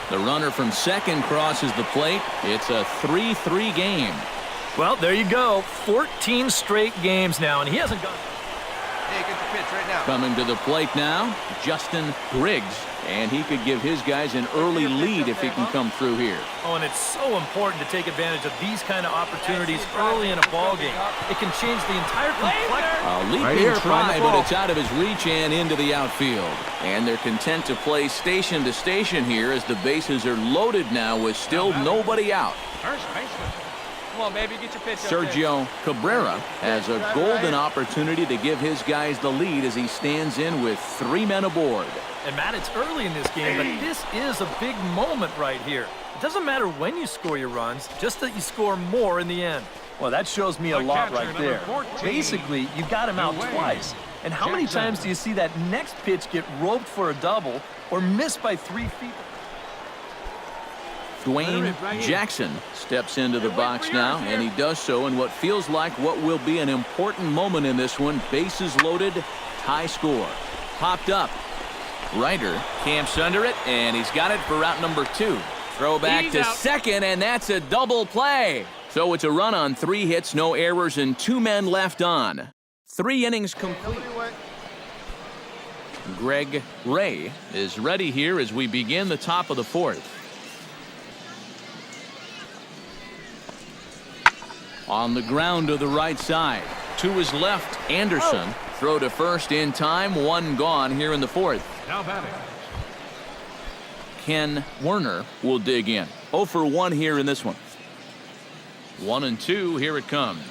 The runner from second crosses the plate. It's a 3-3 game. Well, there you go. 14 straight games now, and he hasn't gone. Hey, get the pitch right now. Coming to the plate now, Justin Griggs. And he could give his guys an early lead if he can come through here. Oh, and it's so important to take advantage of these kind of opportunities early in a ball game. It can change the entire complexion. A leaping try, but it's out of his reach and into the outfield. And they're content to play station to station here as the bases are loaded now with still nobody out. First baseman. Come on, baby, get your pitch up Sergio Cabrera has a golden opportunity to give his guys the lead as he stands in with 3 men aboard. And, Matt, it's early in this game, but this is a big moment right here. It doesn't matter when you score your runs, just that you score more in the end. Well, that shows me a lot right there. Basically, you got him out twice. And how many times do you see that next pitch get roped for a double or missed by 3 feet? Dwayne Jackson steps into the box now, and he does so in what feels like what will be an important moment in this one. Bases loaded, tie score. Popped up. Ryder camps under it, and he's got it for route number 2. Throw back to second, and that's a double play. So it's a run on 3 hits, no errors, and 2 men left on. 3 innings complete. Greg Ray is ready here as we begin the top of the 4th. On the ground to the right side. To his left, Anderson. Throw to first in time. 1 gone here in the 4th. Now batting. Ken Werner will dig in. 0 for 1 here in this one. 1-2. Here it comes.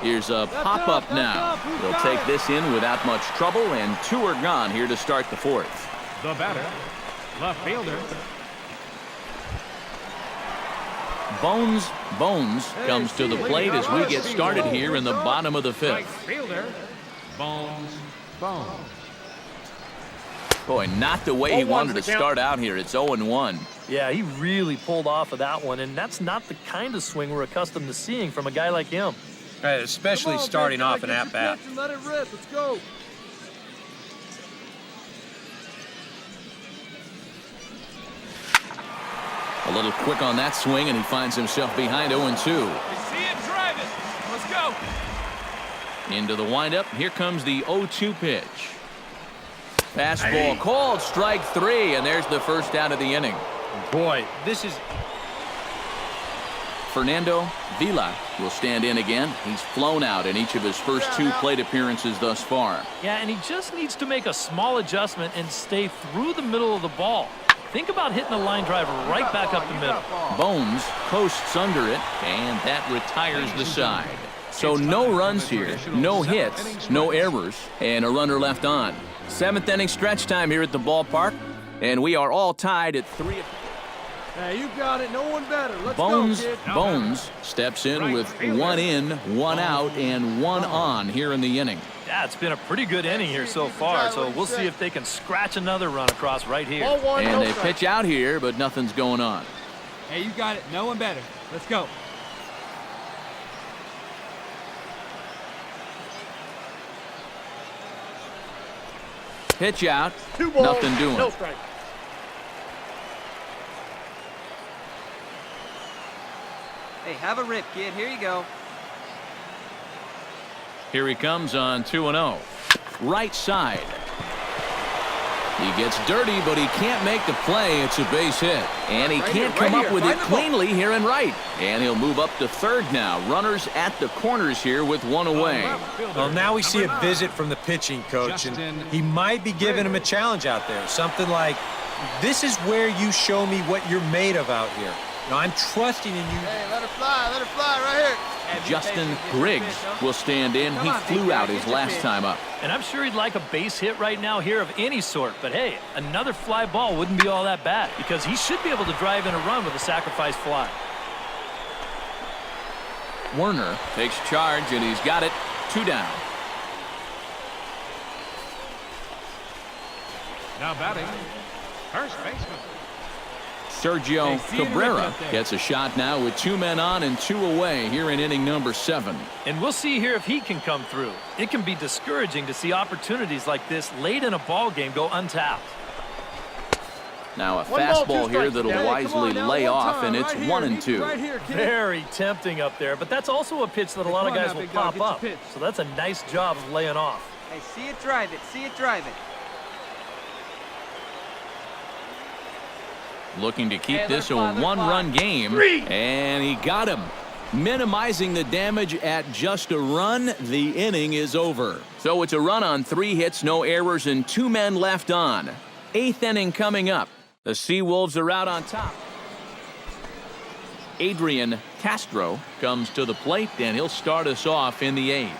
Here's a pop-up now. He'll take this in without much trouble, and 2 are gone here to start the 4th. The batter, left fielder. Bones comes to the plate as we get started here in the bottom of the 5th. Right fielder, Bones. Boy, not the way he wanted to start out here. It's 0-1. Yeah, he really pulled off of that one, and that's not the kind of swing we're accustomed to seeing from a guy like him. Especially starting off an at-bat. Let it rip. Let's go. A little quick on that swing, and he finds himself behind 0-2. See it driving. Let's go. Into the windup. Here comes the 0-2 pitch. Fastball called, strike 3, and there's the first out of the inning. Boy, this is... Fernando Vila will stand in again. He's flown out in each of his first 2 plate appearances thus far. Yeah, and he just needs to make a small adjustment and stay through the middle of the ball. Think about hitting a line drive right back up the middle. Bones coasts under it, and that retires the side. So no runs here, no hits, no errors, and a runner left on. 7th inning stretch time here at the ballpark, and we are all tied at 3. Hey, you got it. No one better. Let's Bones, go, kid. Bones steps in with 1 in, 1 out, and 1 on here in the inning. Yeah, it's been a pretty good inning here so far, so we'll see if they can scratch another run across right here. And they pitch out here, but nothing's going on. Hey, you got it. No one better. Let's go. Pitch out, nothing doing. No strike. Hey, have a rip, kid. Here you go. Here he comes on 2-0. Right side. He gets dirty, but he can't make the play. It's a base hit. And he can't come up with it cleanly here in right. And he'll move up to 3rd now. Runners at the corners here with 1 away. Well, now we see a visit from the pitching coach, and he might be giving him a challenge out there. Something like, this is where you show me what you're made of out here. Now, I'm trusting in you. Hey, let it fly right here. Justin Griggs will stand in. He flew out his last time up. And I'm sure he'd like a base hit right now here of any sort. But, hey, another fly ball wouldn't be all that bad because he should be able to drive in a run with a sacrifice fly. Werner takes charge, and he's got it. 2 down. Now batting, first baseman. Sergio Cabrera gets a shot now with 2 men on and 2 away here in inning number 7. And we'll see here if he can come through. It can be discouraging to see opportunities like this late in a ball game go untapped. Now a fastball here that'll wisely lay off, and it's 1-2. Very tempting up there, but that's also a pitch that a lot of guys will pop up. So that's a nice job of laying off. Hey, see it, drive it. See it, drive it. Looking to keep this a one-run game, and he got him. Minimizing the damage at just a run. The inning is over. So it's a run on 3 hits, no errors, and 2 men left on. 8th inning coming up. The Seawolves are out on top. Adrian Castro comes to the plate, and he'll start us off in the 8th.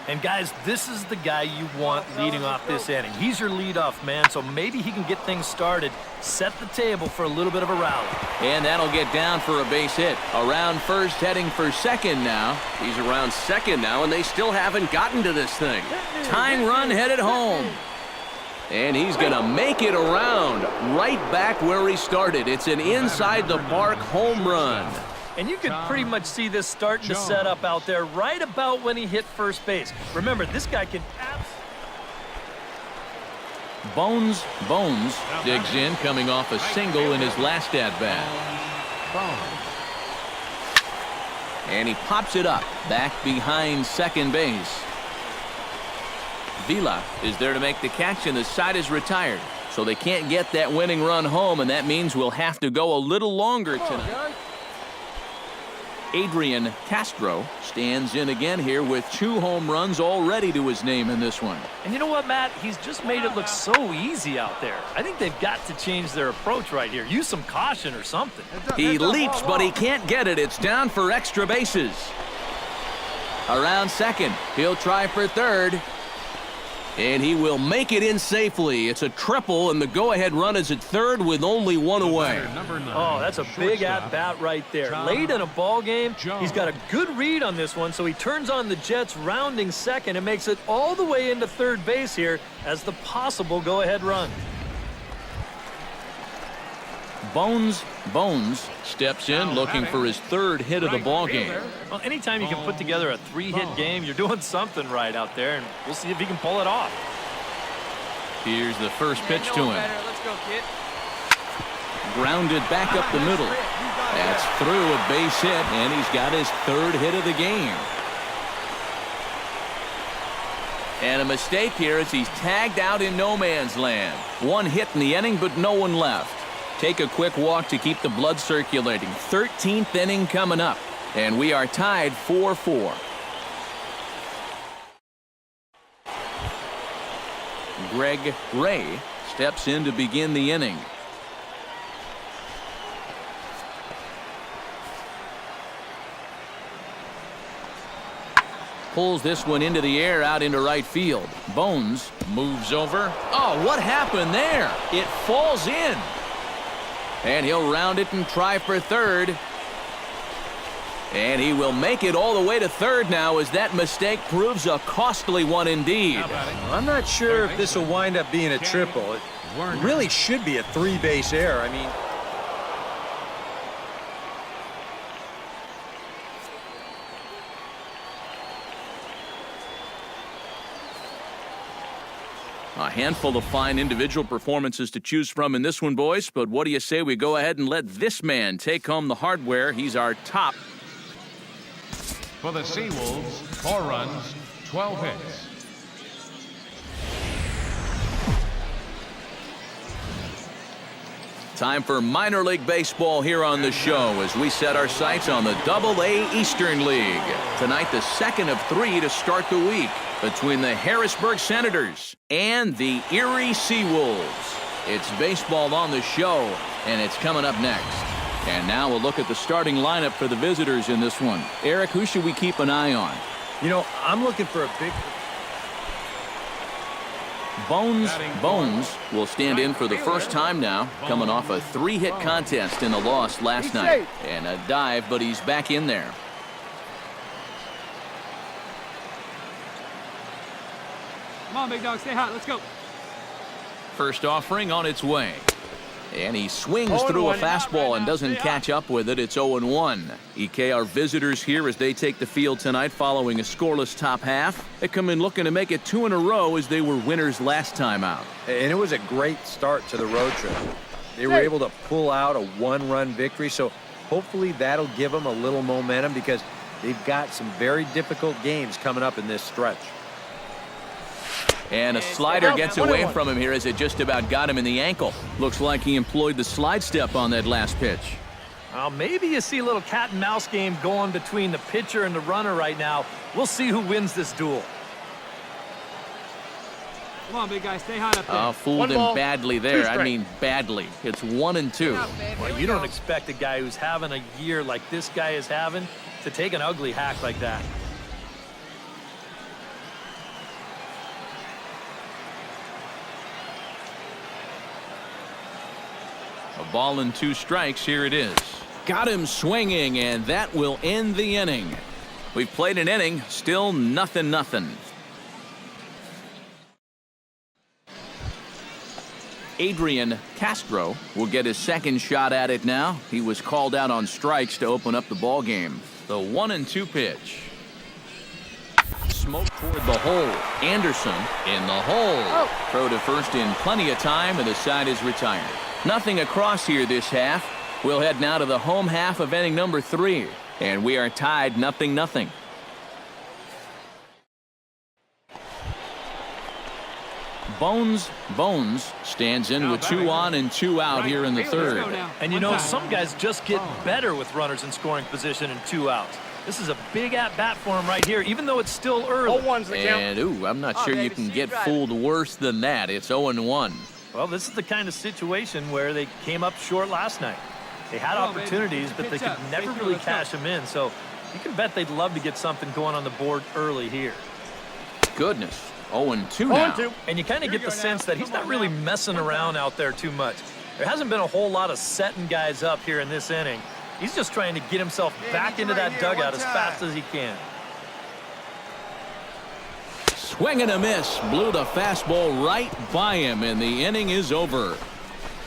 And guys, this is the guy you want leading off this inning. He's your leadoff man, so maybe he can get things started, set the table for a little bit of a rally. And that'll get down for a base hit. Around first, heading for second now. He's around second now, and they still haven't gotten to this thing. Tying run headed home. And he's going to make it around, right back where he started. It's an inside-the-park home run. And you could pretty much see this starting to set up out there right about when he hit first base. Remember, this guy can Bones digs in, coming off a single in his last at-bat. And he pops it up, back behind second base. Vila is there to make the catch, and the side is retired. So they can't get that winning run home, and that means we'll have to go a little longer tonight. Adrian Castro stands in again here with 2 home runs already to his name in this one. And you know what, Matt? He's just made it look so easy out there. I think they've got to change their approach right here. Use some caution or something. He leaps, but he can't get it. It's down for extra bases. Around second, he'll try for third. And he will make it in safely. It's a triple, and the go-ahead run is at third with only 1 away. Oh, that's a big at-bat right there. Late in a ball game, he's got a good read on this one, so he turns on the Jets rounding second and makes it all the way into third base here as the possible go-ahead run. Bones steps in looking for his 3rd hit of the ball game. Well, anytime you can put together a 3-hit game, you're doing something right out there, and we'll see if he can pull it off. Here's the first pitch to him. Let's go, kid. Grounded back up the middle. That's through a base hit, and he's got his 3rd hit of the game. And a mistake here as he's tagged out in no man's land. 1 hit in the inning, but no one left. Take a quick walk to keep the blood circulating. 13th inning coming up, and we are tied 4-4. Greg Ray steps in to begin the inning. Pulls this one into the air out into right field. Bones moves over. Oh, what happened there? It falls in. And he'll round it and try for third. And he will make it all the way to third now as that mistake proves a costly one indeed. I'm not sure if this will wind up being a triple. It really should be a 3-base error. I mean, a handful of fine individual performances to choose from in this one, boys. But what do you say we go ahead and let this man take home the hardware? He's our top. For the Seawolves, 4 runs, 12 hits. Time for minor league baseball here on the show as we set our sights on the Double-A Eastern League. Tonight, the 2nd of 3 to start the week between the Harrisburg Senators and the Erie Seawolves. It's baseball on the show, and it's coming up next. And now we'll look at the starting lineup for the visitors in this one. Eric, who should we keep an eye on? you know, I'm looking for a big... Bones will stand in for the first time now, coming off a 3-hit contest in the loss last night. And a dive, but he's back in there. Come on, big dog, stay hot. Let's go. First offering on its way. And he swings through a fastball and doesn't catch up with it. It's 0-1. EK, our visitors here as they take the field tonight following a scoreless top half. They come in looking to make it 2 in a row as they were winners last time out. And it was a great start to the road trip. They were able to pull out a one-run victory, so hopefully that'll give them a little momentum because they've got some very difficult games coming up in this stretch. And a slider gets away from him here as it just about got him in the ankle. Looks like he employed the slide step on that last pitch. Well, maybe you see a little cat and mouse game going between the pitcher and the runner right now. We'll see who wins this duel. Come on, big guy, stay high up there. Fooled him badly there. I mean badly. It's 1-2. Well, you don't expect a guy who's having a year like this guy is having to take an ugly hack like that. A ball and 2 strikes. Here it is. Got him swinging, and that will end the inning. We've played an inning, still 0-0. Adrian Castro will get his second shot at it now. He was called out on strikes to open up the ball game. The 1-2 pitch. Smoke toward the hole. Anderson in the hole. Throw to first in plenty of time, and the side is retired. Nothing across here this half. We'll head now to the home half of inning number 3, and we are tied 0-0. Bones stands in with 2 on and 2 out here in the third. And you know, some guys just get better with runners in scoring position and 2 outs. This is a big at-bat for him right here, even though it's still early. And, I'm not sure you can get fooled worse than that. It's 0-1. Well, this is the kind of situation where they came up short last night. They had opportunities, but they could never really cash them in. So you can bet they'd love to get something going on the board early here. Goodness. 0-2 now. And you kind of get the sense that he's not really messing around out there too much. There hasn't been a whole lot of setting guys up here in this inning. He's just trying to get himself back into that dugout as fast as he can. Swing and a miss. Blew the fastball right by him, and the inning is over.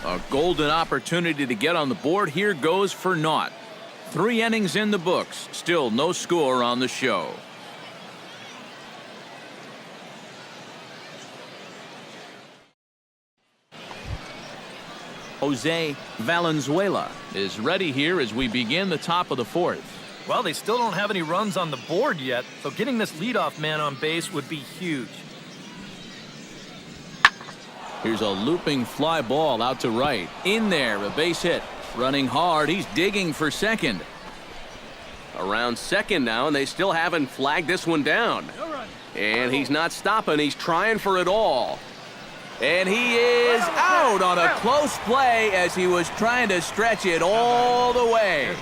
A golden opportunity to get on the board here goes for naught. 3 innings in the books. Still no score on the show. Jose Valenzuela is ready here as we begin the top of the 4th. Well, they still don't have any runs on the board yet, so getting this leadoff man on base would be huge. Here's a looping fly ball out to right. In there, a base hit. Running hard, he's digging for second. Around second now, and they still haven't flagged this one down. And he's not stopping. He's trying for it all. And he is out on a close play as he was trying to stretch it all the way.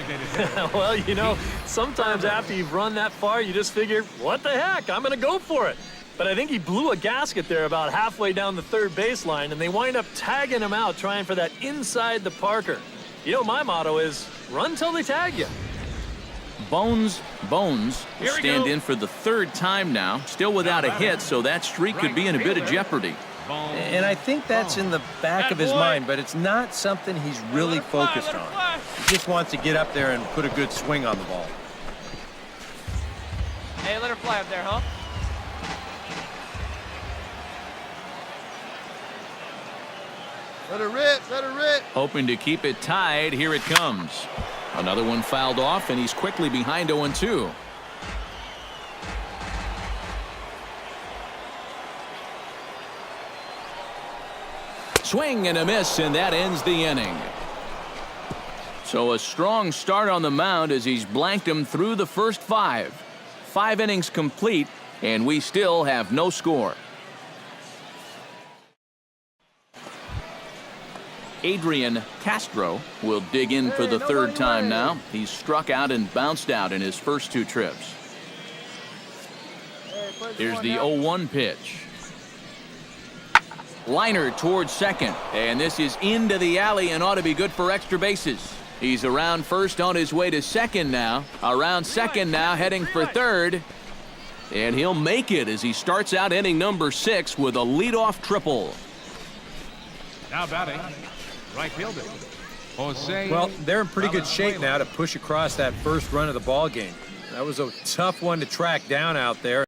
Well, you know, sometimes after you've run that far, you just figure, what the heck, I'm going to go for it. But I think he blew a gasket there about halfway down the third baseline, and they wind up tagging him out, trying for that inside the Parker. You know, my motto is, run till they tag you. Bones will stand in for the 3rd time now, still without a hit, so that streak could be in a bit of jeopardy. And I think that's in the back of his mind, but it's not something he's really focused on. He just wants to get up there and put a good swing on the ball. Hey, let her fly up there, huh? Let her rip, let her rip. Hoping to keep it tied. Here it comes. Another one fouled off, and he's quickly behind 0-2. Swing and a miss, and that ends the inning. So a strong start on the mound as he's blanked him through the first 5. 5 innings complete, and we still have no score. Adrian Castro will dig in for the 3rd time now. He's struck out and bounced out in his first 2 trips. Here's the 0-1 pitch. Liner towards second, and this is into the alley and ought to be good for extra bases. He's around first on his way to second now. Around second now, heading for third. And he'll make it as he starts out inning number 6 with a leadoff triple. Now batting, right fielder, Jose. Well, they're in pretty good shape now to push across that first run of the ball game. That was a tough one to track down out there.